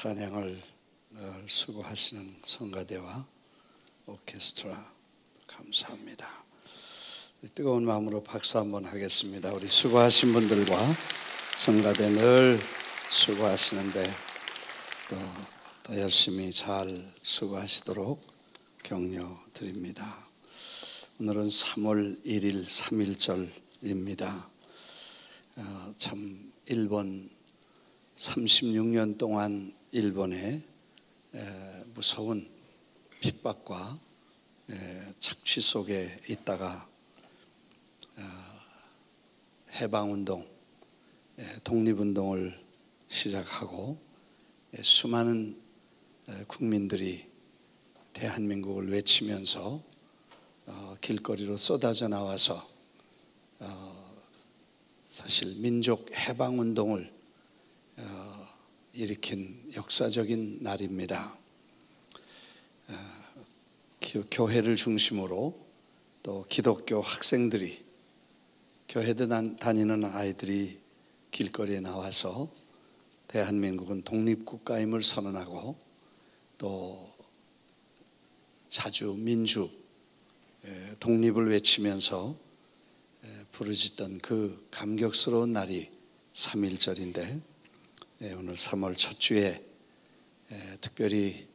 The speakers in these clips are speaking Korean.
찬양을 수고하시는 성가대와 오케스트라 감사합니다. 뜨거운 마음으로 박수 한번 하겠습니다. 우리 수고하신 분들과 성가대 늘 수고하시는데 또 열심히 잘 수고하시도록 격려드립니다. 오늘은 3월 1일 3.1절입니다. 참 일본 36년 동안 일본의 무서운 핍박과 착취 속에 있다가 해방운동, 독립운동을 시작하고 수많은 국민들이 대한민국을 외치면서 길거리로 쏟아져 나와서 사실 민족 해방운동을 일으킨 역사적인 날입니다. 교회를 중심으로 또 기독교 학생들이, 교회 다니는 아이들이 길거리에 나와서 대한민국은 독립국가임을 선언하고 또 자주 민주 독립을 외치면서 부르짖던 그 감격스러운 날이 3.1절인데 오늘 3월 첫 주에 특별히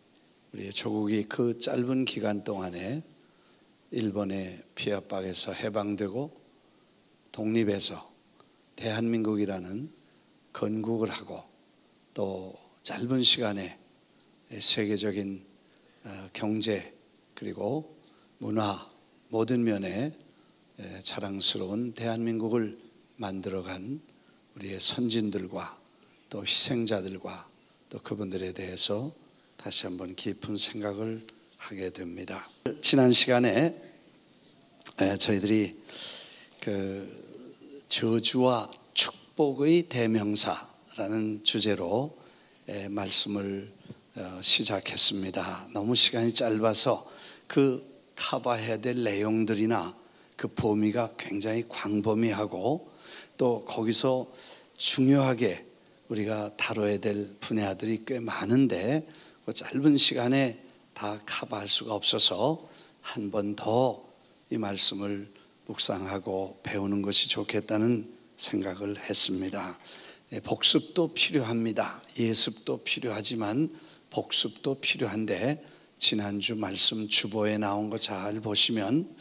우리 조국이 그 짧은 기간 동안에 일본의 피압박에서 해방되고 독립해서 대한민국이라는 건국을 하고 또 짧은 시간에 세계적인 경제 그리고 문화 모든 면에 자랑스러운 대한민국을 만들어간 우리의 선진들과 또 희생자들과 또 그분들에 대해서 다시 한번 깊은 생각을 하게 됩니다. 지난 시간에 저희들이 그 저주와 축복의 대명사라는 주제로 말씀을 시작했습니다. 너무 시간이 짧아서 그 커버해야 될 내용들이나 그 범위가 굉장히 광범위하고 또 거기서 중요하게 우리가 다뤄야 될 분야들이 꽤 많은데 그 짧은 시간에 다 커버할 수가 없어서 한 번 더 이 말씀을 묵상하고 배우는 것이 좋겠다는 생각을 했습니다. 복습도 필요합니다. 예습도 필요하지만 복습도 필요한데 지난주 말씀 주보에 나온 거 잘 보시면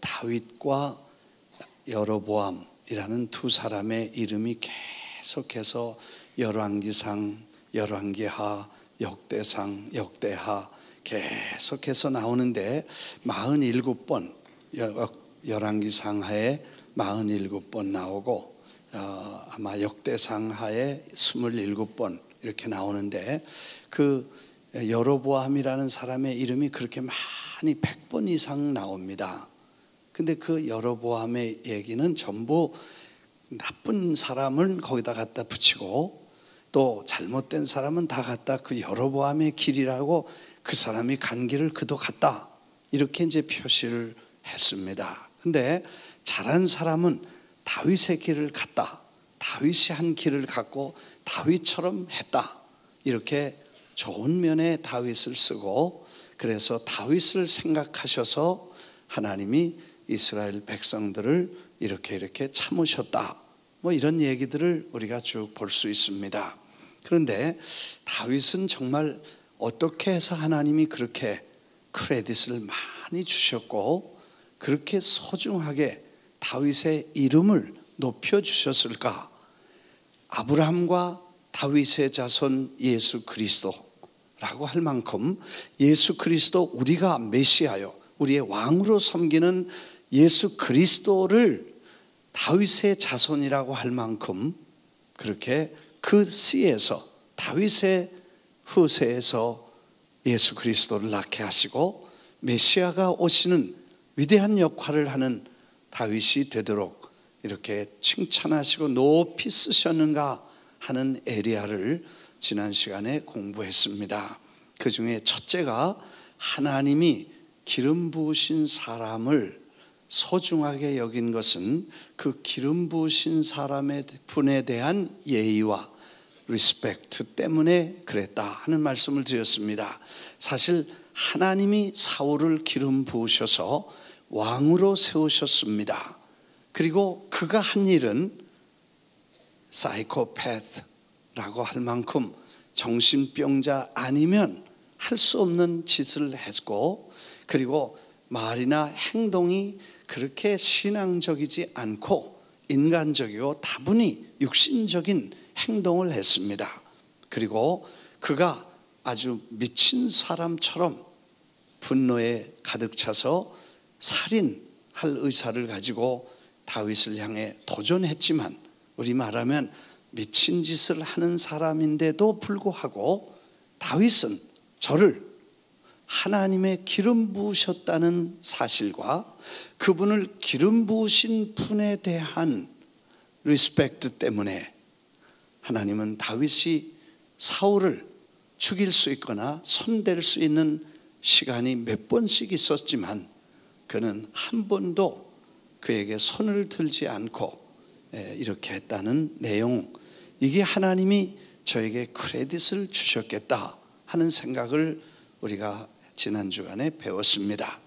다윗과 여로보암이라는 두 사람의 이름이 계속해서 열왕기상, 열왕기하, 역대상, 역대하 계속해서 나오는데 47번 열왕기상하에 47번 나오고 아마 역대상하에 27번 이렇게 나오는데 그 여로보암이라는 사람의 이름이 그렇게 많이 100번 이상 나옵니다. 근데 그 여로보암의 얘기는 전부 나쁜 사람을 거기다 갖다 붙이고 또 잘못된 사람은 다 갖다 그 여로보암의 길이라고 그 사람이 간 길을 그도 갔다 이렇게 이제 표시를 했습니다. 근데 잘한 사람은 다윗의 길을 갔다. 다윗이 한 길을 갔고 다윗처럼 했다. 이렇게 좋은 면에 다윗을 쓰고 그래서 다윗을 생각하셔서 하나님이 이스라엘 백성들을 이렇게 참으셨다. 뭐 이런 얘기들을 우리가 쭉 볼 수 있습니다. 그런데 다윗은 정말 어떻게 해서 하나님이 그렇게 크레딧을 많이 주셨고 그렇게 소중하게 다윗의 이름을 높여주셨을까? 아브라함과 다윗의 자손 예수 그리스도라고 할 만큼 예수 그리스도 우리가 메시아요 우리의 왕으로 섬기는 예수 그리스도를 다윗의 자손이라고 할 만큼 그렇게 그 씨에서 다윗의 후세에서 예수 그리스도를 낳게 하시고 메시아가 오시는 위대한 역할을 하는 다윗이 되도록 이렇게 칭찬하시고 높이 쓰셨는가 하는 에리야를 지난 시간에 공부했습니다. 그 중에 첫째가 하나님이 기름 부으신 사람을 소중하게 여긴 것은 그 기름 부으신 사람의 분에 대한 예의와 리스펙트 때문에 그랬다 하는 말씀을 드렸습니다. 사실 하나님이 사울을 기름 부으셔서 왕으로 세우셨습니다. 그리고 그가 한 일은 사이코패스라고 할 만큼 정신병자 아니면 할 수 없는 짓을 했고, 그리고 말이나 행동이 그렇게 신앙적이지 않고 인간적이고 다분히 육신적인 행동을 했습니다. 그리고 그가 아주 미친 사람처럼 분노에 가득 차서 살인할 의사를 가지고 다윗을 향해 도전했지만, 우리 말하면 미친 짓을 하는 사람인데도 불구하고 다윗은 저를 하나님의 기름 부으셨다는 사실과 그분을 기름 부으신 분에 대한 리스펙트 때문에 하나님은 다윗이 사울을 죽일 수 있거나 손댈 수 있는 시간이 몇 번씩 있었지만 그는 한 번도 그에게 손을 들지 않고 이렇게 했다는 내용, 이게 하나님이 저에게 크레딧을 주셨겠다 하는 생각을 우리가 지난 주간에 배웠습니다.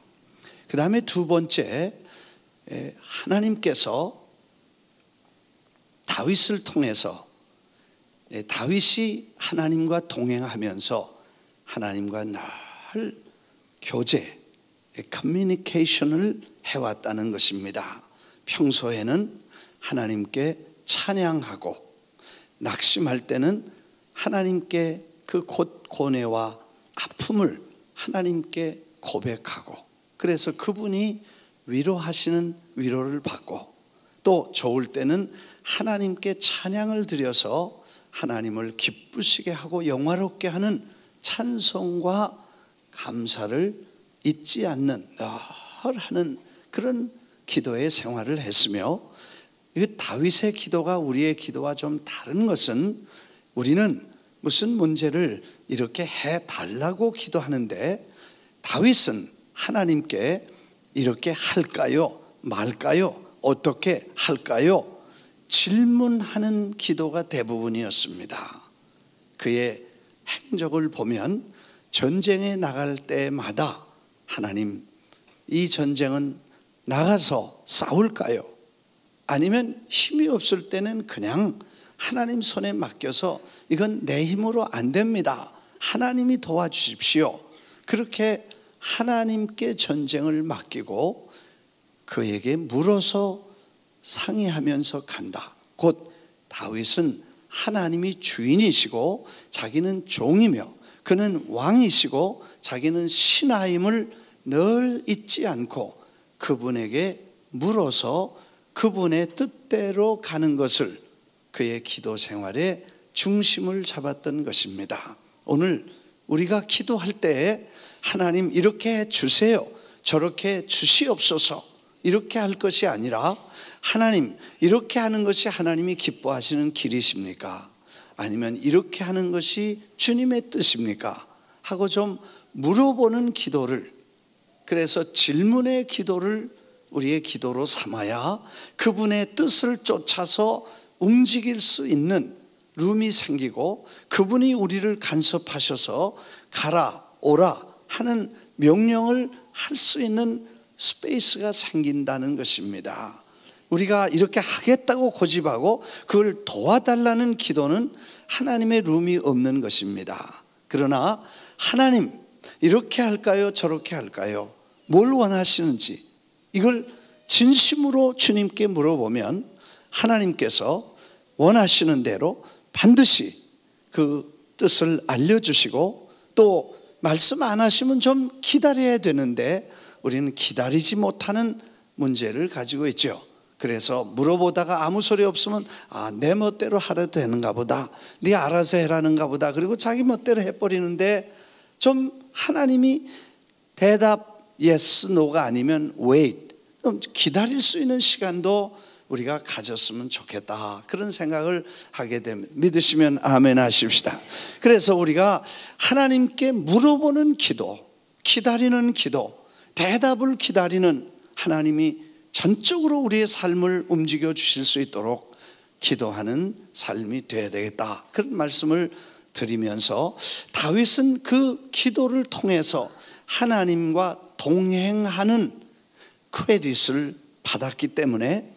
그 다음에 두 번째, 하나님께서 다윗을 통해서 다윗이 하나님과 동행하면서 하나님과 늘 교제, 커뮤니케이션을 해왔다는 것입니다. 평소에는 하나님께 찬양하고 낙심할 때는 하나님께 그 고뇌와 아픔을 하나님께 고백하고, 그래서 그분이 위로하시는 위로를 받고, 또 좋을 때는 하나님께 찬양을 드려서 하나님을 기쁘시게 하고 영화롭게 하는 찬송과 감사를 잊지 않는 늘 하는 그런 기도의 생활을 했으며, 이 다윗의 기도가 우리의 기도와 좀 다른 것은, 우리는 무슨 문제를 이렇게 해달라고 기도하는데 다윗은 하나님께 이렇게 할까요? 말까요? 어떻게 할까요? 질문하는 기도가 대부분이었습니다. 그의 행적을 보면 전쟁에 나갈 때마다 하나님, 이 전쟁은 나가서 싸울까요? 아니면 힘이 없을 때는 그냥 하나님 손에 맡겨서 이건 내 힘으로 안 됩니다, 하나님이 도와주십시오, 그렇게 하나님께 전쟁을 맡기고 그에게 물어서 상의하면서 간다. 곧 다윗은 하나님이 주인이시고 자기는 종이며 그는 왕이시고 자기는 신하임을 늘 잊지 않고 그분에게 물어서 그분의 뜻대로 가는 것을 그의 기도 생활의 중심을 잡았던 것입니다. 오늘 우리가 기도할 때 하나님 이렇게 해 주세요, 저렇게 주시옵소서, 이렇게 할 것이 아니라 하나님 이렇게 하는 것이 하나님이 기뻐하시는 길이십니까? 아니면 이렇게 하는 것이 주님의 뜻입니까? 하고 좀 물어보는 기도를, 그래서 질문의 기도를 우리의 기도로 삼아야 그분의 뜻을 쫓아서 움직일 수 있는 룸이 생기고 그분이 우리를 간섭하셔서 가라 오라 하는 명령을 할 수 있는 스페이스가 생긴다는 것입니다. 우리가 이렇게 하겠다고 고집하고 그걸 도와달라는 기도는 하나님의 룸이 없는 것입니다. 그러나 하나님 이렇게 할까요? 저렇게 할까요? 뭘 원하시는지 이걸 진심으로 주님께 물어보면 하나님께서 원하시는 대로 반드시 그 뜻을 알려주시고, 또 말씀 안 하시면 좀 기다려야 되는데 우리는 기다리지 못하는 문제를 가지고 있죠. 그래서 물어보다가 아무 소리 없으면 내 멋대로 하려도 되는가 보다, 네 알아서 해라는가 보다, 그리고 자기 멋대로 해버리는데, 좀 하나님이 대답 yes, no가 아니면 wait, 좀 기다릴 수 있는 시간도 우리가 가졌으면 좋겠다, 그런 생각을 하게 됩니다. 믿으시면 아멘 하십시다. 그래서 우리가 하나님께 물어보는 기도, 기다리는 기도, 대답을 기다리는, 하나님이 전적으로 우리의 삶을 움직여 주실 수 있도록 기도하는 삶이 되어야 되겠다, 그런 말씀을 드리면서, 다윗은 그 기도를 통해서 하나님과 동행하는 크레딧을 받았기 때문에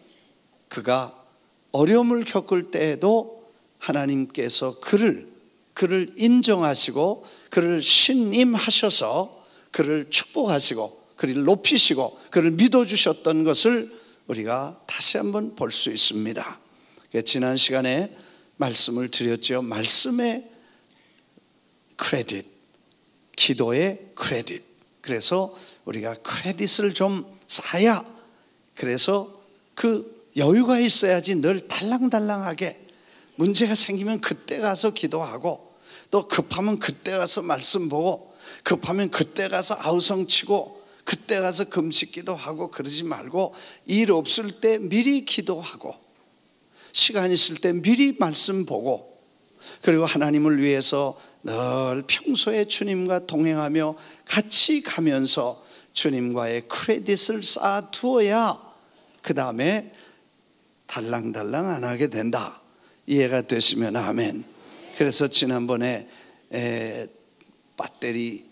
그가 어려움을 겪을 때에도 하나님께서 그를 인정하시고 그를 신임하셔서 그를 축복하시고 그를 높이시고 그를 믿어주셨던 것을 우리가 다시 한번 볼 수 있습니다. 지난 시간에 말씀을 드렸죠. 말씀의 크레딧, 기도의 크레딧. 그래서 우리가 크레딧을 좀 쌓아야, 그래서 그 여유가 있어야지 늘 달랑달랑하게 문제가 생기면 그때 가서 기도하고, 또 급하면 그때 가서 말씀 보고, 급하면 그때 가서 아우성 치고, 그때 가서 금식 기도하고 그러지 말고, 일 없을 때 미리 기도하고, 시간 있을 때 미리 말씀 보고, 그리고 하나님을 위해서 늘 평소에 주님과 동행하며 같이 가면서 주님과의 크레딧을 쌓아두어야 그 다음에 달랑달랑 안 하게 된다. 이해가 되시면 아멘. 그래서 지난번에 배터리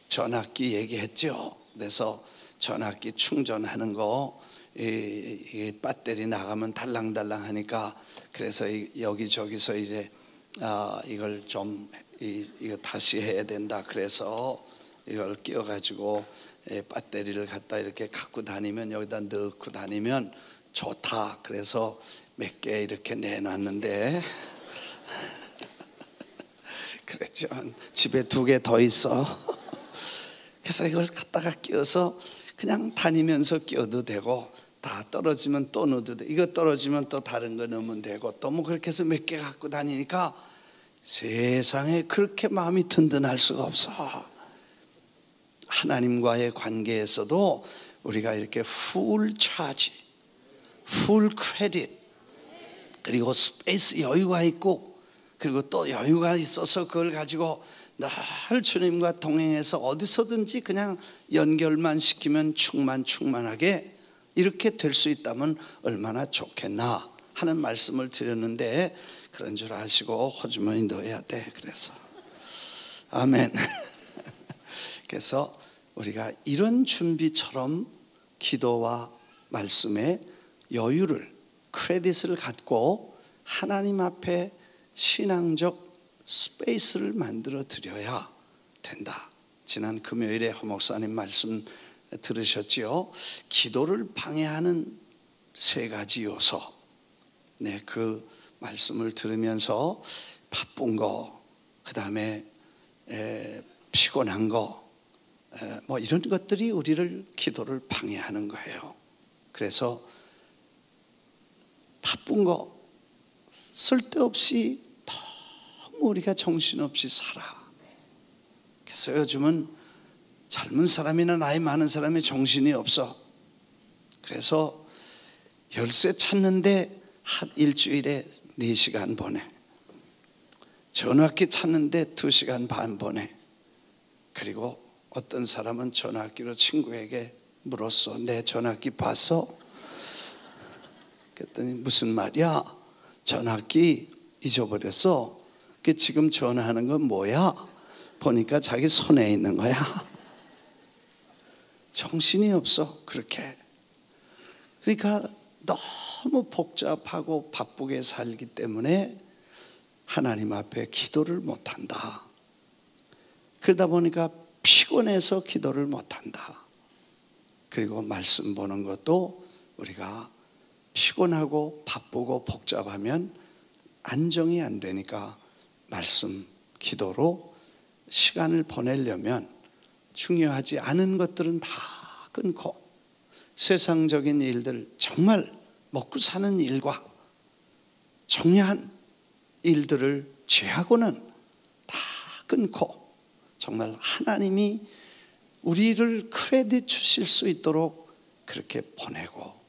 전압기 얘기했죠. 그래서 전압기 충전하는 거, 이 배터리 나가면 달랑달랑 하니까, 그래서 여기저기서 이제 이걸 좀 이거 다시 해야 된다. 그래서 이걸 끼워가지고 배터리를 갖다 이렇게 갖고 다니면, 여기다 넣고 다니면 좋다. 그래서 몇 개 이렇게 내놨는데 그랬죠. 집에 2개 더 있어. 그래서 이걸 갖다가 끼워서 그냥 다니면서 끼워도 되고, 다 떨어지면 또 넣어도 돼. 이거 떨어지면 또 다른 거 넣으면 되고, 또 뭐 그렇게 해서 몇 개 갖고 다니니까 세상에 그렇게 마음이 든든할 수가 없어. 하나님과의 관계에서도 우리가 이렇게 풀 차지, 풀 크레딧, 그리고 스페이스 여유가 있고, 그리고 또 여유가 있어서 그걸 가지고 늘 주님과 동행해서 어디서든지 그냥 연결만 시키면 충만하게 이렇게 될 수 있다면 얼마나 좋겠나 하는 말씀을 드렸는데, 그런 줄 아시고 호주머니 넣어야 돼. 그래서 아멘. 그래서 우리가 이런 준비처럼 기도와 말씀에 여유를, 크레딧을 갖고 하나님 앞에 신앙적 스페이스를 만들어 드려야 된다. 지난 금요일에 허 목사님 말씀 들으셨지요? 기도를 방해하는 3가지 요소. 네, 그 말씀을 들으면서 바쁜 거, 그 다음에 피곤한 거, 뭐 이런 것들이 우리를, 기도를 방해하는 거예요. 그래서 바쁜 거, 쓸데없이 너무 우리가 정신없이 살아. 그래서 요즘은 젊은 사람이나 나이 많은 사람이 정신이 없어. 그래서 열쇠 찾는데 한 일주일에 4시간 보내. 전화기 찾는데 2시간 반 보내. 그리고 어떤 사람은 전화기로 친구에게 물었어. 내 전화기 봤어? 그랬더니 무슨 말이야? 전화기 잊어버렸어. 지금 전화하는 건 뭐야? 보니까 자기 손에 있는 거야. 정신이 없어. 그렇게. 그러니까 너무 복잡하고 바쁘게 살기 때문에 하나님 앞에 기도를 못한다. 그러다 보니까 피곤해서 기도를 못한다. 그리고 말씀 보는 것도 우리가 피곤하고 바쁘고 복잡하면 안정이 안 되니까 말씀, 기도로 시간을 보내려면 중요하지 않은 것들은 다 끊고, 세상적인 일들, 정말 먹고 사는 일과 중요한 일들을 죄하고는 다 끊고, 정말 하나님이 우리를 크레딧 주실 수 있도록 그렇게 보내고,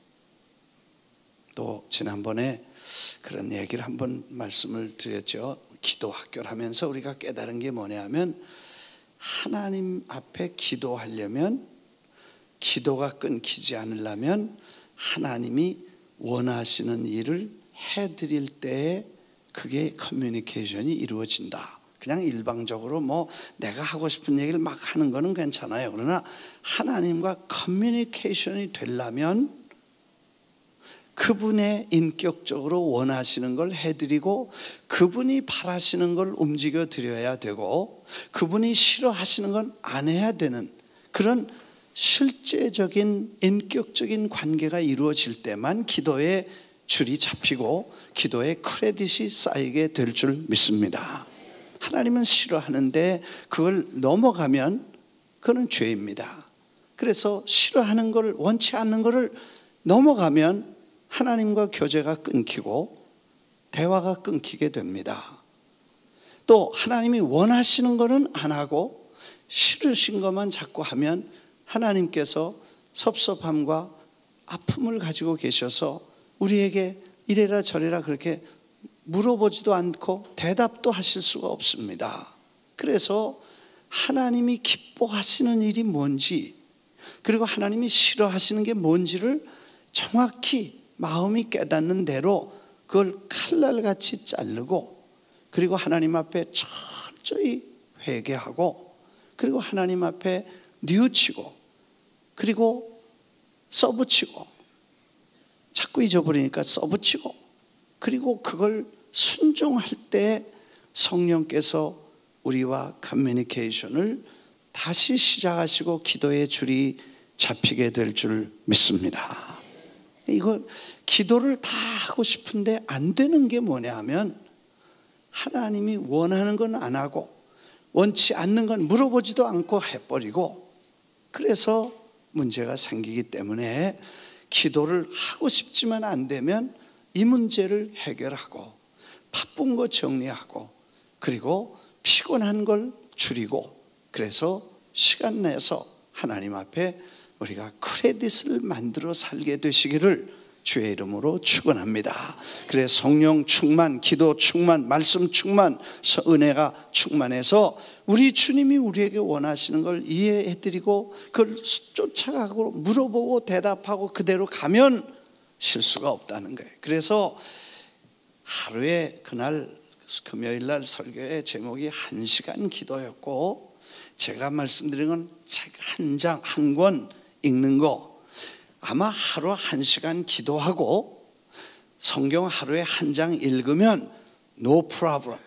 또 지난번에 그런 얘기를 한번 말씀을 드렸죠. 기도 학교를 하면서 우리가 깨달은 게 뭐냐면, 하나님 앞에 기도하려면, 기도가 끊기지 않으려면 하나님이 원하시는 일을 해드릴 때 그게 커뮤니케이션이 이루어진다. 그냥 일방적으로 뭐 내가 하고 싶은 얘기를 막 하는 거는 괜찮아요. 그러나 하나님과 커뮤니케이션이 되려면 그분의 인격적으로 원하시는 걸 해드리고 그분이 바라시는 걸 움직여 드려야 되고 그분이 싫어하시는 건 안 해야 되는 그런 실제적인 인격적인 관계가 이루어질 때만 기도의 줄이 잡히고 기도의 크레딧이 쌓이게 될 줄 믿습니다. 하나님은 싫어하는데 그걸 넘어가면 그건 죄입니다. 그래서 싫어하는 걸 원치 않는 것을 넘어가면 하나님과 교제가 끊기고 대화가 끊기게 됩니다. 또 하나님이 원하시는 것은 안 하고 싫으신 것만 자꾸 하면 하나님께서 섭섭함과 아픔을 가지고 계셔서 우리에게 이래라 저래라 그렇게 물어보지도 않고 대답도 하실 수가 없습니다. 그래서 하나님이 기뻐하시는 일이 뭔지 그리고 하나님이 싫어하시는 게 뭔지를 정확히 마음이 깨닫는 대로 그걸 칼날같이 자르고 그리고 하나님 앞에 철저히 회개하고 그리고 하나님 앞에 뉘우치고 그리고 써붙이고 자꾸 잊어버리니까 써붙이고 그리고 그걸 순종할 때 성령께서 우리와 커뮤니케이션을 다시 시작하시고 기도의 줄이 잡히게 될 줄 믿습니다. 이걸 기도를 다 하고 싶은데 안 되는 게 뭐냐 하면 하나님이 원하는 건 안 하고 원치 않는 건 물어보지도 않고 해버리고 그래서 문제가 생기기 때문에 기도를 하고 싶지만 안 되면 이 문제를 해결하고 바쁜 거 정리하고 그리고 피곤한 걸 줄이고 그래서 시간 내서 하나님 앞에 우리가 크레딧을 만들어 살게 되시기를 주의 이름으로 축원합니다. 그래 성령 충만, 기도 충만, 말씀 충만, 은혜가 충만해서 우리 주님이 우리에게 원하시는 걸 이해해드리고 그걸 쫓아가고 물어보고 대답하고 그대로 가면 실수가 없다는 거예요. 그래서 하루에 그날 금요일 날 설교의 제목이 1시간 기도였고 제가 말씀드린 건 책 한 장, 한 권 읽는 거 아마 하루 1시간 기도하고 성경 하루에 한 장 읽으면 no problem.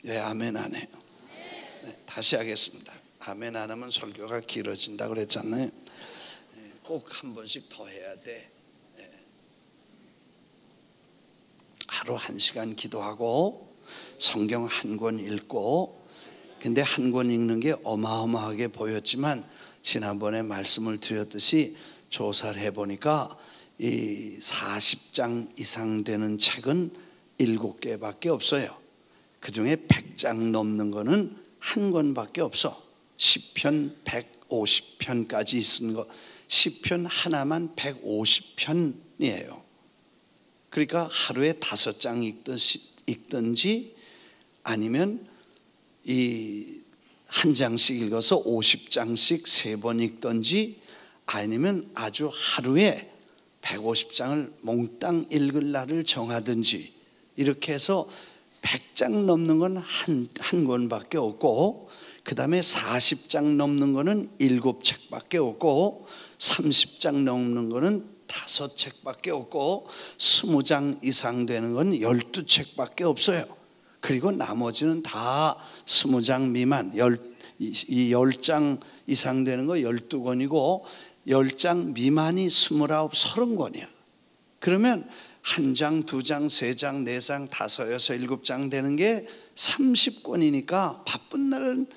네, 아멘 안 해요. 네, 다시 하겠습니다. 아멘 안 하면 설교가 길어진다고 그랬잖아요. 네, 꼭 한 번씩 더 해야 돼. 네. 하루 1시간 기도하고 성경 한 권 읽고 근데 한 권 읽는 게 어마어마하게 보였지만 지난번에 말씀을 드렸듯이 조사를 해보니까 이 40장 이상 되는 책은 7개밖에 없어요. 그중에 100장 넘는 거는 한 권밖에 없어. 시편 150편까지 있는 거 시편 하나만 150편이에요. 그러니까 하루에 5장 읽든지 아니면 이 한 장씩 읽어서 50장씩 3번 읽든지 아니면 아주 하루에 150장을 몽땅 읽을 날을 정하든지 이렇게 해서 100장 넘는 건 한 권밖에 없고 그 다음에 40장 넘는 거는 7책밖에 없고 30장 넘는 거는 5책밖에 없고 20장 이상 되는 건 12책밖에 없어요. 그리고 나머지는 다 20장 미만, 10장 이상 되는 거 12권이고 10장 미만이 29, 30권이야. 그러면 한 장, 두 장, 세 장, 네 장, 5, 6, 7장 되는 게 30권이니까 바쁜 날은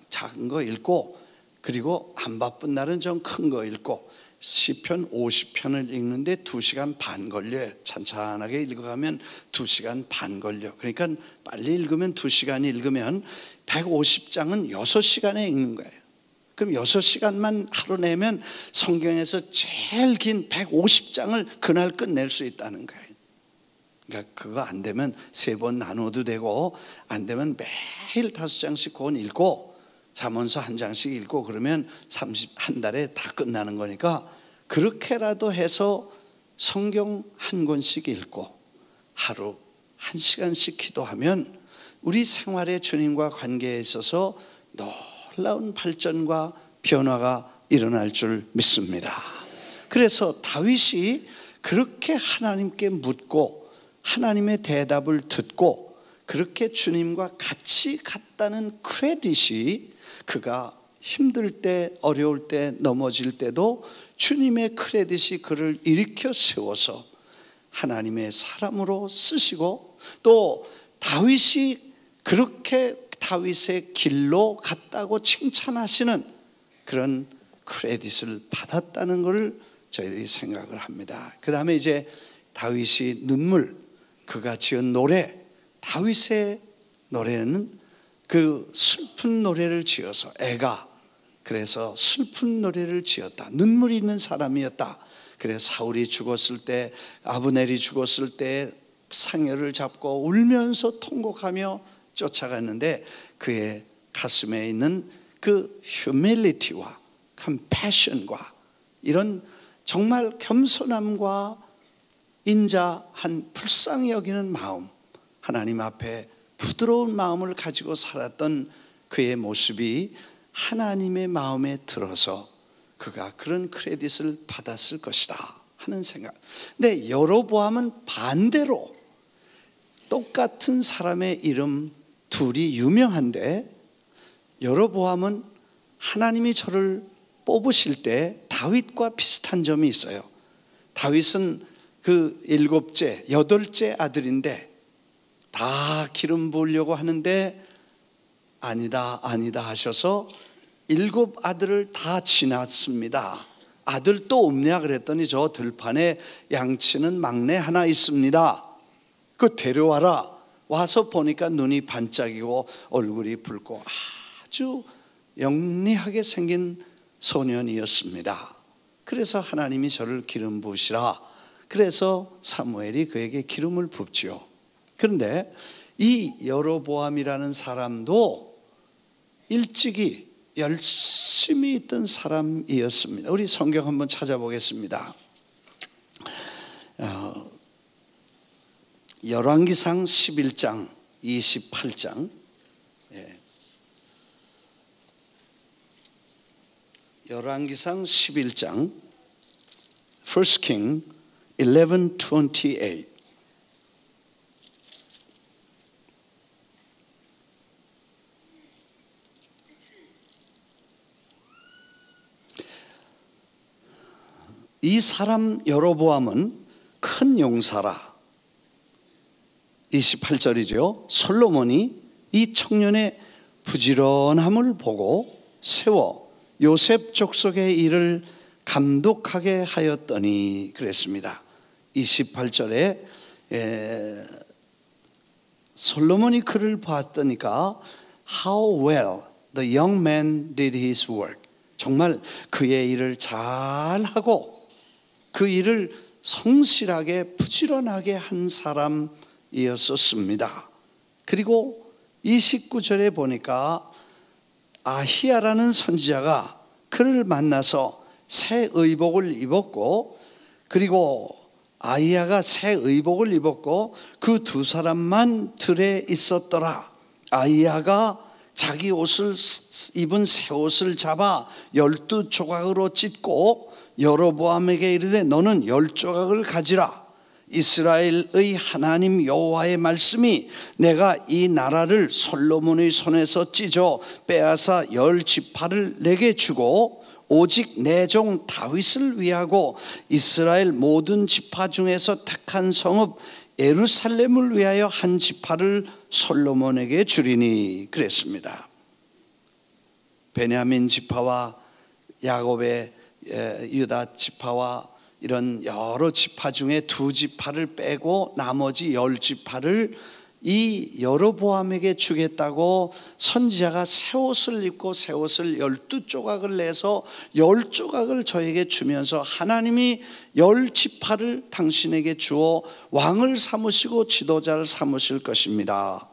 작은 거 읽고 그리고 안 바쁜 날은 좀 큰 거 읽고 시편 50편을 읽는데 2시간 반 걸려요. 찬찬하게 읽어가면 2시간 반 걸려. 그러니까 빨리 읽으면 2시간 읽으면 150장은 6시간에 읽는 거예요. 그럼 6시간만 하루 내면 성경에서 제일 긴 150장을 그날 끝낼 수 있다는 거예요. 그러니까 그거 안 되면 3번 나눠도 되고 안 되면 매일 5장씩 권 읽고 잠언서 한 장씩 읽고 그러면 한 달에 다 끝나는 거니까 그렇게라도 해서 성경 한 권씩 읽고 하루 1시간씩 기도하면 우리 생활의 주님과 관계에 있어서 놀라운 발전과 변화가 일어날 줄 믿습니다. 그래서 다윗이 그렇게 하나님께 묻고 하나님의 대답을 듣고 그렇게 주님과 같이 갔다는 크레딧이 그가 힘들 때, 어려울 때, 넘어질 때도 주님의 크레딧이 그를 일으켜 세워서 하나님의 사람으로 쓰시고, 또 다윗이 그렇게 다윗의 길로 갔다고 칭찬하시는 그런 크레딧을 받았다는 것을 저희들이 생각을 합니다. 그 다음에 이제 다윗이 눈물, 그가 지은 노래, 다윗의 노래는 그 슬픈 노래를 지어서 애가 그래서 슬픈 노래를 지었다. 눈물이 있는 사람이었다. 그래서 사울이 죽었을 때, 아브넬이 죽었을 때 상여를 잡고 울면서 통곡하며 쫓아갔는데 그의 가슴에 있는 그 humility와 compassion과 이런 정말 겸손함과 인자한 불쌍히 여기는 마음, 하나님 앞에 부드러운 마음을 가지고 살았던 그의 모습이 하나님의 마음에 들어서 그가 그런 크레딧을 받았을 것이다 하는 생각. 근데 여로보암은 반대로 똑같은 사람의 이름 둘이 유명한데, 여로보암은 하나님이 저를 뽑으실 때 다윗과 비슷한 점이 있어요. 다윗은 그 7째, 8째 아들인데 다 기름 부으려고 하는데 아니다 하셔서 7 아들을 다 지났습니다. 아들 또 없냐 그랬더니 저 들판에 양치는 막내 하나 있습니다. 그 데려와라. 와서 보니까 눈이 반짝이고 얼굴이 붉고 아주 영리하게 생긴 소년이었습니다. 그래서 하나님이 저를 기름 부으시라. 그래서 사무엘이 그에게 기름을 붓지요. 그런데 이 여로보암이라는 사람도 일찍이 열심히 있던 사람이었습니다. 우리 성경 한번 찾아보겠습니다. 열왕기상 11장 28장, 열왕기상 11장 First King 11:28. 이 사람 여로보암은 큰 용사라. 28절이죠. 솔로몬이 이 청년의 부지런함을 보고 세워 요셉 족속의 일을 감독하게 하였더니 그랬습니다. 28절에 솔로몬이 그를 봤더니까 How well the young man did his work. 정말 그의 일을 잘하고 그 일을 성실하게 부지런하게 한 사람이었었습니다. 그리고 29절에 보니까 아히야라는 선지자가 그를 만나서 새 의복을 입었고, 그리고 아히야가 새 의복을 입었고 그 두 사람만 들에 있었더라. 아히야가 자기 옷을 입은 새 옷을 잡아 12조각으로 찢고 여로보암에게 이르되 너는 10조각을 가지라. 이스라엘의 하나님 여호와의 말씀이 내가 이 나라를 솔로몬의 손에서 찢어 빼앗아 10지파를 내게 주고 오직 내 종 다윗을 위하고 이스라엘 모든 지파 중에서 택한 성읍 예루살렘을 위하여 한 지파를 솔로몬에게 주리니 그랬습니다. 베냐민 지파와 야곱의 유다 지파와 이런 여러 지파 중에 2지파를 빼고 나머지 10지파를 이 여로보암에게 주겠다고 선지자가 새 옷을 입고 새 옷을 12조각을 내서 10조각을 저에게 주면서 하나님이 10지파를 당신에게 주어 왕을 삼으시고 지도자를 삼으실 것입니다.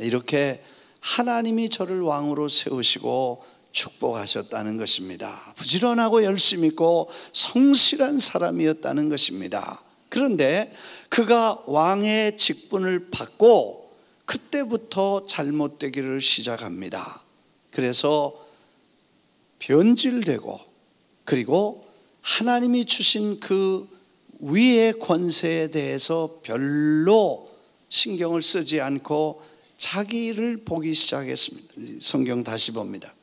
이렇게 하나님이 저를 왕으로 세우시고 축복하셨다는 것입니다. 부지런하고 열심 있고 성실한 사람이었다는 것입니다. 그런데 그가 왕의 직분을 받고 그때부터 잘못되기를 시작합니다. 그래서 변질되고, 그리고 하나님이 주신 그 위의 권세에 대해서 별로 신경을 쓰지 않고 자기를 보기 시작했습니다. 성경 다시 봅니다.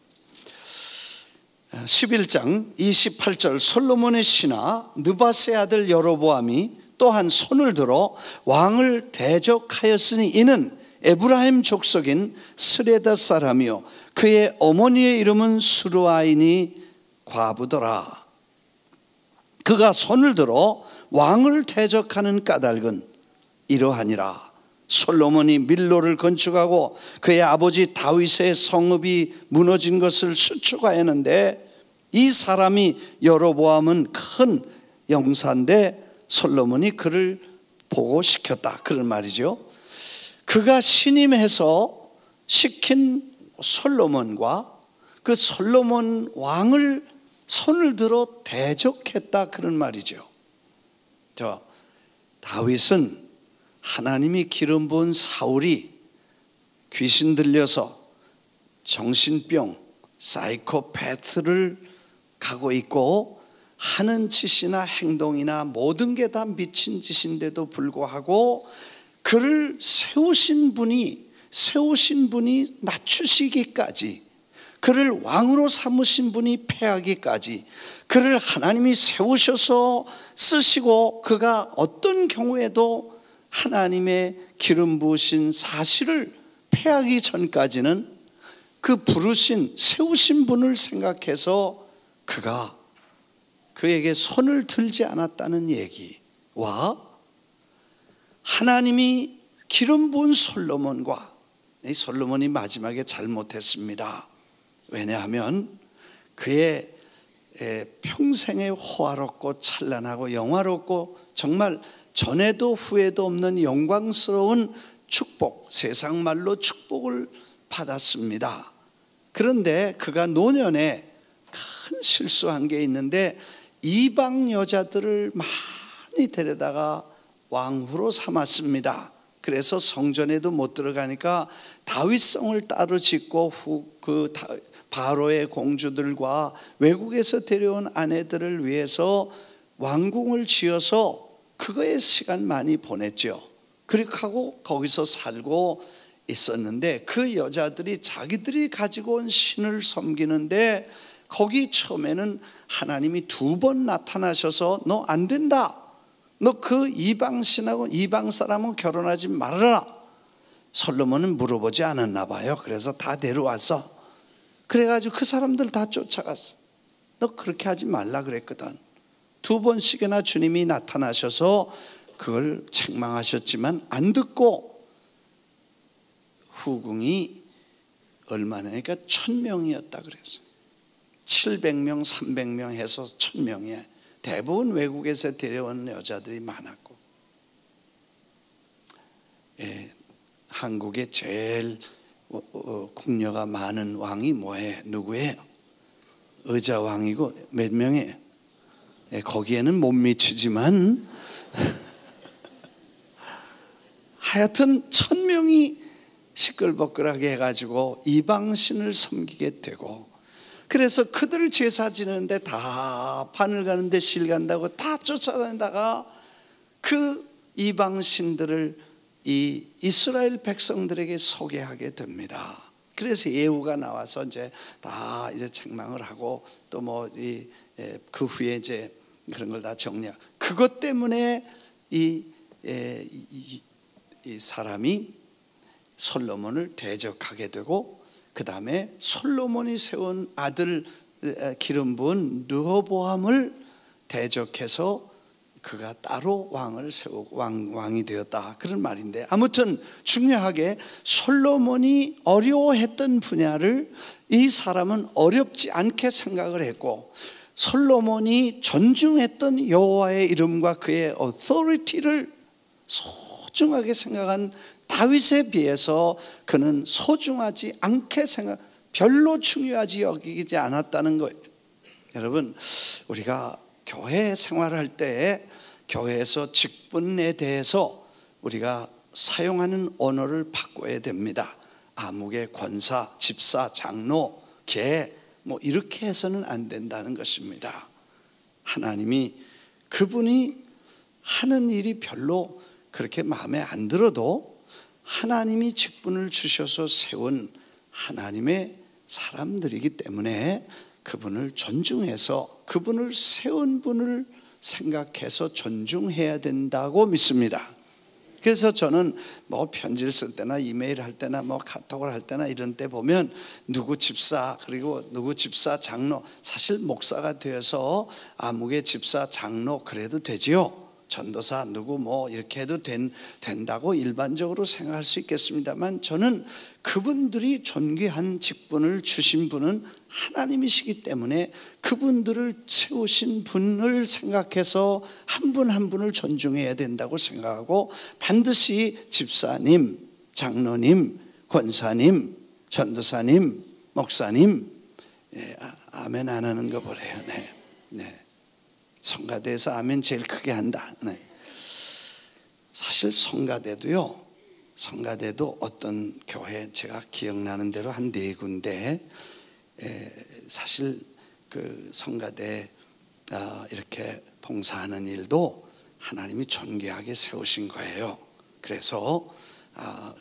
11장 28절, 솔로몬의 신하 느밧의 아들 여로보암이 또한 손을 들어 왕을 대적하였으니 이는 에브라임 족속인 스레다 사람이요 그의 어머니의 이름은 수르아이니 과부더라. 그가 손을 들어 왕을 대적하는 까닭은 이러하니라. 솔로몬이 밀로를 건축하고 그의 아버지 다윗의 성읍이 무너진 것을 수축하였는데 이 사람이 여로보암은 큰 영사인데 솔로몬이 그를 보고시켰다, 그런 말이죠. 그가 신임해서 시킨 솔로몬과 그 솔로몬 왕을 손을 들어 대적했다, 그런 말이죠. 다윗은 하나님이 기름 부은 사울이 귀신 들려서 정신병, 사이코패스를 가고 있고 하는 짓이나 행동이나 모든 게 다 미친 짓인데도 불구하고 그를 세우신 분이 낮추시기까지, 그를 왕으로 삼으신 분이 패하기까지, 그를 하나님이 세우셔서 쓰시고 그가 어떤 경우에도 하나님의 기름 부으신 사실을 패하기 전까지는 그 부르신 세우신 분을 생각해서 그가 그에게 손을 들지 않았다는 얘기와 하나님이 기름 부은 솔로몬과, 이 솔로몬이 마지막에 잘못했습니다. 왜냐하면 그의 평생에 호화롭고 찬란하고 영화롭고 정말 전에도 후에도 없는 영광스러운 축복, 세상 말로 축복을 받았습니다. 그런데 그가 노년에 큰 실수한 게 있는데 이방 여자들을 많이 데려다가 왕후로 삼았습니다. 그래서 성전에도 못 들어가니까 다윗성을 따로 짓고 그 바로의 공주들과 외국에서 데려온 아내들을 위해서 왕궁을 지어서 그거에 시간 많이 보냈죠. 그렇게 하고 거기서 살고 있었는데 그 여자들이 자기들이 가지고 온 신을 섬기는데 거기 처음에는 하나님이 2번 나타나셔서 너 안 된다, 너 그 이방 신하고 이방 사람하고 결혼하지 말아라. 솔로몬은 물어보지 않았나 봐요. 그래서 다 데려와서 그래가지고 그 사람들 다 쫓아갔어. 너 그렇게 하지 말라 그랬거든. 2번씩이나 주님이 나타나셔서 그걸 책망하셨지만 안 듣고 후궁이 얼마나니까 1000명이었다 그랬어요. 700명, 300명 해서 1000명이에요. 대부분 외국에서 데려온 여자들이 많았고, 한국에 제일 궁녀가 많은 왕이 뭐예요? 누구예요? 의자왕이고 몇 명이에요? 거기에는 못 미치지만 하여튼 1000명이 시끌벅글하게 해가지고 이방신을 섬기게 되고, 그래서 그들 제사 지내는데 다 바늘 가는데 실 간다고 다 쫓아다니다가 그 이방신들을 이 이스라엘 백성들에게 소개하게 됩니다. 그래서 예후가 나와서 이제 다 이제 책망을 하고 또 뭐 그 후에 이제 그런 걸 다 정리하고, 그것 때문에 이 사람이 솔로몬을 대적하게 되고, 그 다음에 솔로몬이 세운 아들 기름 부은 르호보암을 대적해서 그가 따로 왕을 세우고 왕이 되었다, 그런 말인데, 아무튼 중요하게 솔로몬이 어려워했던 분야를 이 사람은 어렵지 않게 생각을 했고, 솔로몬이 존중했던 여호와의 이름과 그의 authority를 소중하게 생각한 다윗에 비해서 그는 소중하지 않게 별로 중요하지 여기지 않았다는 거예요. 여러분, 우리가 교회 생활할 때 교회에서 직분에 대해서 우리가 사용하는 언어를 바꿔야 됩니다. 아무개, 권사, 집사, 장로, 개 뭐 이렇게 해서는 안 된다는 것입니다. 하나님이 그분이 하는 일이 별로 그렇게 마음에 안 들어도 하나님이 직분을 주셔서 세운 하나님의 사람들이기 때문에 그분을 존중해서 그분을 세운 분을 생각해서 존중해야 된다고 믿습니다. 그래서 저는 뭐 편지를 쓸 때나 이메일 할 때나 뭐 카톡을 할 때나 이런 때 보면 누구 집사 그리고 누구 집사 장로, 사실 목사가 되어서 아무개 집사 장로 그래도 되지요. 전도사 누구 뭐 이렇게 해도 된다고 일반적으로 생각할 수 있겠습니다만, 저는 그분들이 존귀한 직분을 주신 분은 하나님이시기 때문에 그분들을 세우신 분을 생각해서 한 분 한 분을 존중해야 된다고 생각하고, 반드시 집사님, 장로님, 권사님, 전도사님, 목사님, 아멘 안 하는 거 보래요. 네. 성가대에서 아멘 제일 크게 한다. 네. 사실 성가대도 어떤 교회 제가 기억나는 대로 한 4군데 사실 그 성가대 이렇게 봉사하는 일도 하나님이 존귀하게 세우신 거예요. 그래서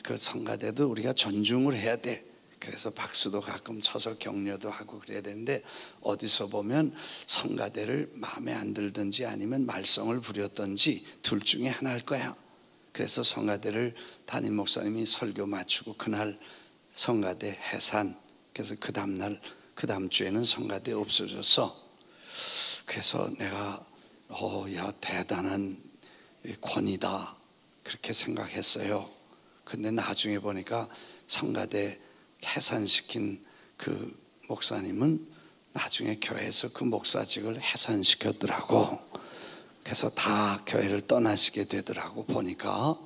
그 성가대도 우리가 존중을 해야 돼. 그래서 박수도 가끔 쳐서 격려도 하고 그래야 되는데, 어디서 보면 성가대를 마음에 안 들든지 아니면 말썽을 부렸든지 둘 중에 하나일 거야. 그래서 성가대를 담임 목사님이 설교 마치고 그날 성가대 해산. 그래서 그 다음날 그 다음 주에는 성가대 없어졌어. 그래서 내가 야 대단한 권위다 그렇게 생각했어요. 근데 나중에 보니까 성가대 해산시킨 그 목사님은 나중에 교회에서 그 목사직을 해산시켰더라고. 그래서 다 교회를 떠나시게 되더라고. 보니까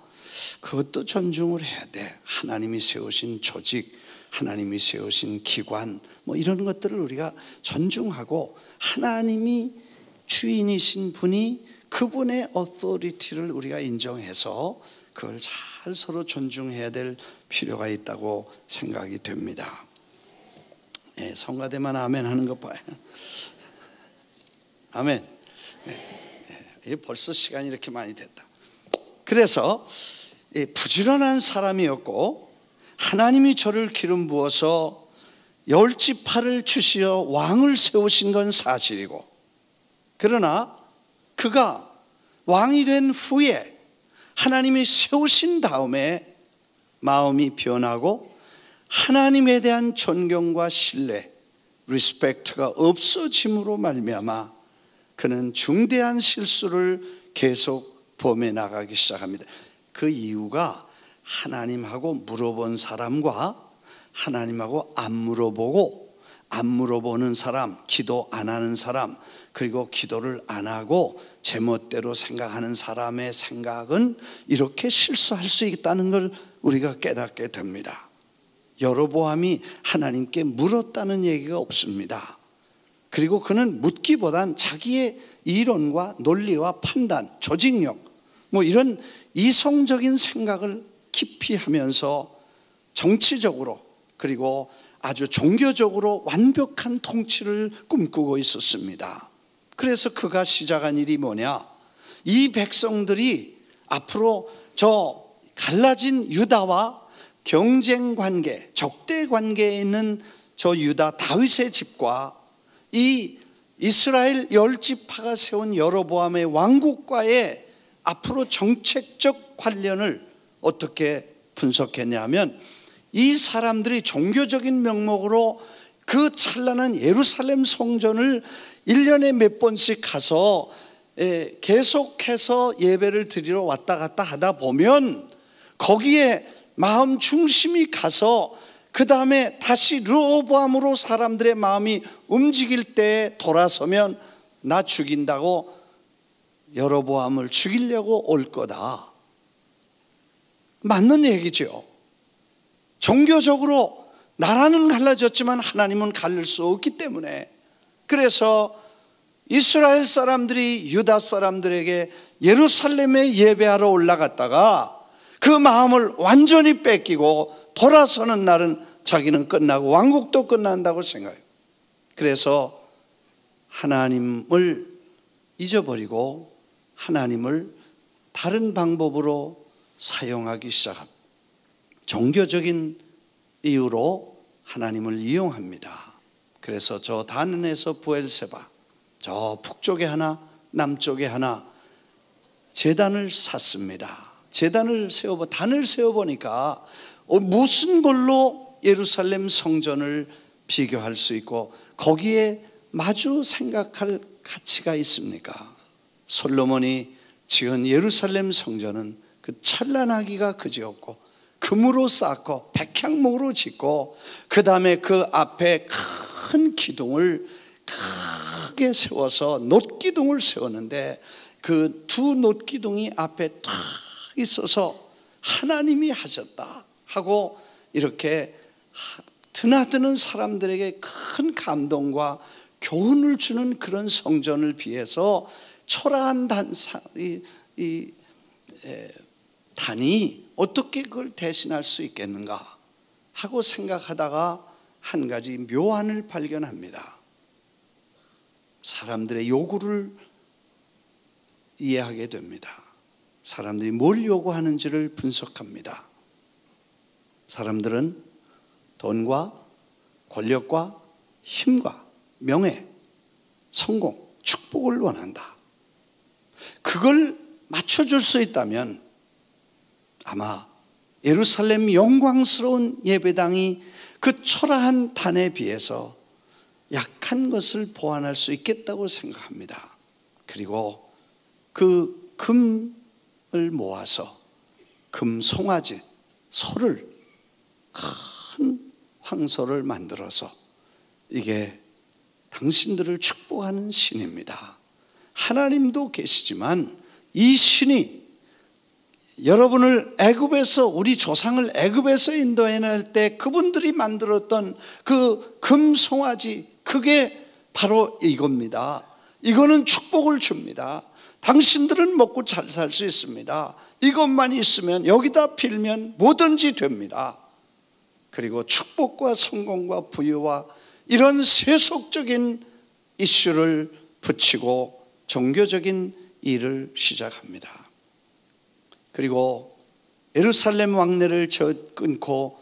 그것도 존중을 해야 돼. 하나님이 세우신 조직, 하나님이 세우신 기관 뭐 이런 것들을 우리가 존중하고, 하나님이 주인이신 분이 그분의 어토리티를 우리가 인정해서 그걸 잘 서로 존중해야 될 필요가 있다고 생각이 됩니다. 성가대만 아멘 하는 것 봐요. 아멘. 벌써 시간이 이렇게 많이 됐다. 그래서 부지런한 사람이었고 하나님이 저를 기름 부어서 10지파를 주시어 왕을 세우신 건 사실이고, 그러나 그가 왕이 된 후에 하나님이 세우신 다음에 마음이 변하고 하나님에 대한 존경과 신뢰, 리스펙트가 없어짐으로 말미암아 그는 중대한 실수를 계속 범해 나가기 시작합니다. 그 이유가 하나님하고 물어본 사람과 하나님하고 안 물어보고, 안 물어보는 사람, 기도 안 하는 사람, 그리고 기도를 안 하고 제멋대로 생각하는 사람의 생각은 이렇게 실수할 수 있다는 걸 우리가 깨닫게 됩니다. 여로보암이 하나님께 물었다는 얘기가 없습니다. 그리고 그는 묻기보단 자기의 이론과 논리와 판단, 조직력 뭐 이런 이성적인 생각을 깊이 하면서 정치적으로 그리고 아주 종교적으로 완벽한 통치를 꿈꾸고 있었습니다. 그래서 그가 시작한 일이 뭐냐? 이 백성들이 앞으로 저 갈라진 유다와 경쟁 관계, 적대 관계에 있는 저 유다 다윗의 집과 이 이스라엘 10지파가 세운 여로보암의 왕국과의 앞으로 정책적 관련을 어떻게 분석했냐면, 이 사람들이 종교적인 명목으로 그 찬란한 예루살렘 성전을 1년에 몇 번씩 가서 계속해서 예배를 드리러 왔다 갔다 하다 보면 거기에 마음 중심이 가서 그 다음에 다시 르호보암으로 사람들의 마음이 움직일 때 돌아서면 나 죽인다고 여로보암을 죽이려고 올 거다. 맞는 얘기죠. 종교적으로 나라는 갈라졌지만 하나님은 갈릴 수 없기 때문에, 그래서 이스라엘 사람들이 유다 사람들에게 예루살렘에 예배하러 올라갔다가 그 마음을 완전히 뺏기고 돌아서는 날은 자기는 끝나고 왕국도 끝난다고 생각해요. 그래서 하나님을 잊어버리고 하나님을 다른 방법으로 사용하기 시작합니다. 종교적인 이유로 하나님을 이용합니다. 그래서 저 다는에서 부엘세바, 저 북쪽에 하나 남쪽에 하나 제단을 샀습니다. 제단을 단을 세워보니까 무슨 걸로 예루살렘 성전을 비교할 수 있고 거기에 마주 생각할 가치가 있습니까? 솔로몬이 지은 예루살렘 성전은 그 찬란하기가 그지없고 금으로 쌓고 백향목으로 짓고 그 다음에 그 앞에 큰 기둥을 크게 세워서 놋기둥을 세웠는데 그 두 놋기둥이 앞에 딱 있어서 하나님이 하셨다 하고 이렇게 드나드는 사람들에게 큰 감동과 교훈을 주는 그런 성전을 비해서 초라한 단이 어떻게 그걸 대신할 수 있겠는가 하고 생각하다가 한 가지 묘안을 발견합니다. 사람들의 요구를 이해하게 됩니다. 사람들이 뭘 요구하는지를 분석합니다. 사람들은 돈과 권력과 힘과 명예, 성공, 축복을 원한다. 그걸 맞춰줄 수 있다면 아마 예루살렘 영광스러운 예배당이 그 초라한 단에 비해서 약한 것을 보완할 수 있겠다고 생각합니다. 그리고 그 금을 모아서 금 송아지 소를 큰 황소를 만들어서 이게 당신들을 축복하는 신입니다. 하나님도 계시지만 이 신이 여러분을 애굽에서 우리 조상을 애굽에서 인도해낼 때 그분들이 만들었던 그 금송아지 그게 바로 이겁니다. 이거는 축복을 줍니다. 당신들은 먹고 잘 살 수 있습니다. 이것만 있으면 여기다 빌면 뭐든지 됩니다. 그리고 축복과 성공과 부유와 이런 세속적인 이슈를 붙이고 종교적인 일을 시작합니다. 그리고 예루살렘 왕래를 끊고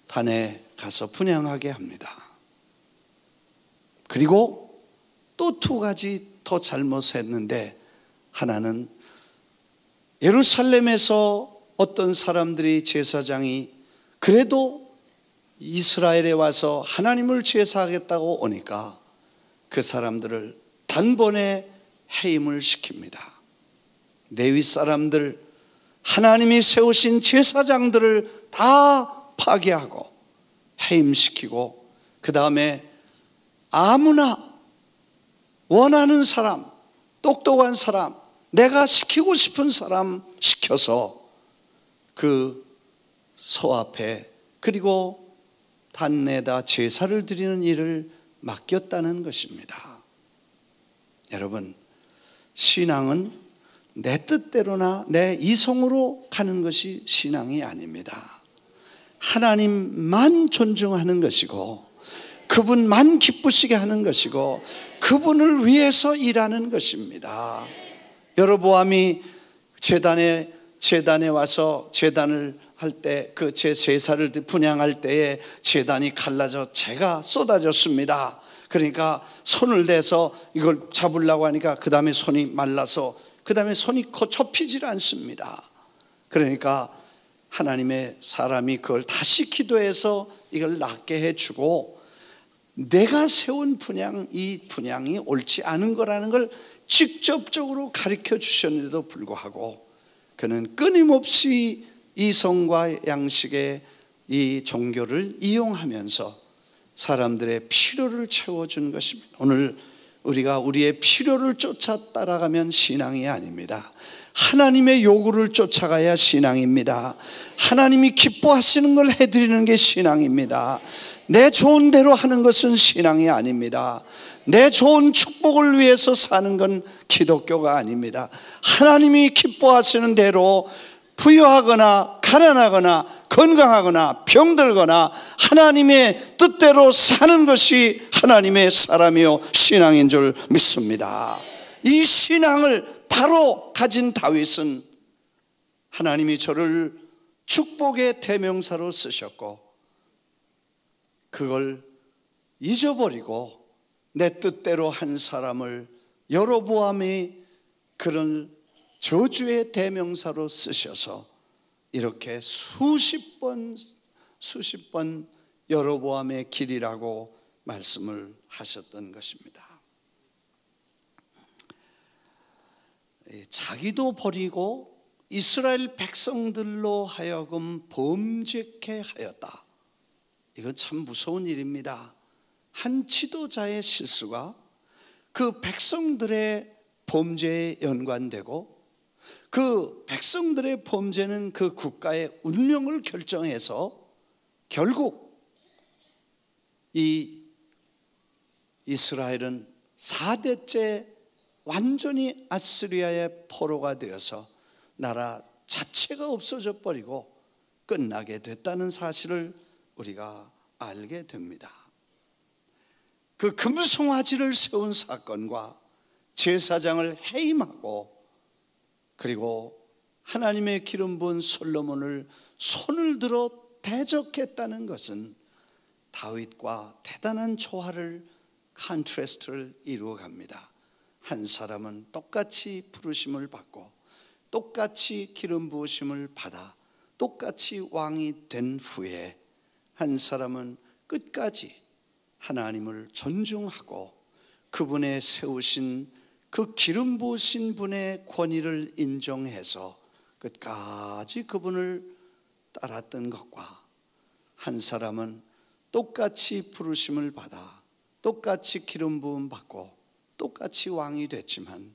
단에 가서 분향하게 합니다. 그리고 또 두 가지 더 잘못했는데, 하나는 예루살렘에서 어떤 사람들이 제사장이 그래도 이스라엘에 와서 하나님을 제사하겠다고 오니까 그 사람들을 단번에 해임을 시킵니다. 레위 사람들, 하나님이 세우신 제사장들을 다 파괴하고 해임시키고 그 다음에 아무나 원하는 사람, 똑똑한 사람, 내가 시키고 싶은 사람 시켜서 그 소 앞에 그리고 단내다 제사를 드리는 일을 맡겼다는 것입니다. 여러분, 신앙은 내 뜻대로나 내 이성으로 가는 것이 신앙이 아닙니다. 하나님만 존중하는 것이고 그분만 기쁘시게 하는 것이고 그분을 위해서 일하는 것입니다. 여로보암이 제단에 와서 제단을 할 때 그 제 제사를 분향할 때에 제단이 갈라져 재가 쏟아졌습니다. 그러니까 손을 대서 이걸 잡으려고 하니까 그 다음에 손이 말라서 그 다음에 손이 접히질 않습니다. 그러니까 하나님의 사람이 그걸 다시 기도해서 이걸 낫게 해주고 내가 세운 분향, 이 분향이 옳지 않은 거라는 걸 직접적으로 가르쳐 주셨는데도 불구하고 그는 끊임없이 이성과 양식의 이 종교를 이용하면서 사람들의 필요를 채워준 것입니다. 오늘 우리가 우리의 필요를 쫓아 따라가면 신앙이 아닙니다. 하나님의 요구를 쫓아가야 신앙입니다. 하나님이 기뻐하시는 걸 해드리는 게 신앙입니다. 내 좋은 대로 하는 것은 신앙이 아닙니다. 내 좋은 축복을 위해서 사는 건 기독교가 아닙니다. 하나님이 기뻐하시는 대로 부유하거나 가난하거나 건강하거나 병들거나 하나님의 뜻대로 사는 것이 하나님의 사람이요 신앙인 줄 믿습니다. 이 신앙을 바로 가진 다윗은 하나님이 저를 축복의 대명사로 쓰셨고 그걸 잊어버리고 내 뜻대로 한 사람을 여로보암이 그런 저주의 대명사로 쓰셔서 이렇게 수십 번 여로보암의 길이라고 말씀을 하셨던 것입니다. 자기도 버리고 이스라엘 백성들로 하여금 범죄케 하였다. 이건 참 무서운 일입니다. 한 지도자의 실수가 그 백성들의 범죄에 연관되고 그 백성들의 범죄는 그 국가의 운명을 결정해서 결국 이 이스라엘은 4대째 완전히 아스리아의 포로가 되어서 나라 자체가 없어져 버리고 끝나게 됐다는 사실을 우리가 알게 됩니다. 그 금송아지를 세운 사건과 제사장을 해임하고 그리고 하나님의 기름 부은 솔로몬을 손을 들어 대적했다는 것은 다윗과 대단한 조화를 컨트래스트를 이루어갑니다. 한 사람은 똑같이 부르심을 받고 똑같이 기름 부으심을 받아 똑같이 왕이 된 후에 한 사람은 끝까지 하나님을 존중하고 그분의 세우신 그 기름 부으신 분의 권위를 인정해서 끝까지 그분을 따랐던 것과 한 사람은 똑같이 부르심을 받아 똑같이 기름 부음 받고 똑같이 왕이 됐지만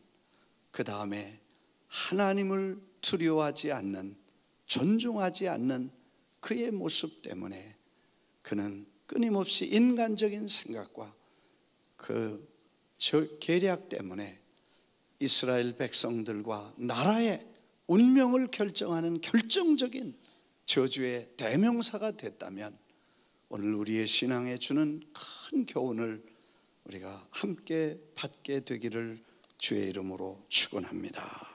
그 다음에 하나님을 두려워하지 않는 존중하지 않는 그의 모습 때문에 그는 끊임없이 인간적인 생각과 그 계략 때문에 이스라엘 백성들과 나라의 운명을 결정하는 결정적인 저주의 대명사가 됐다면 오늘 우리의 신앙에 주는 큰 교훈을 우리가 함께 받게 되기를 주의 이름으로 축원합니다.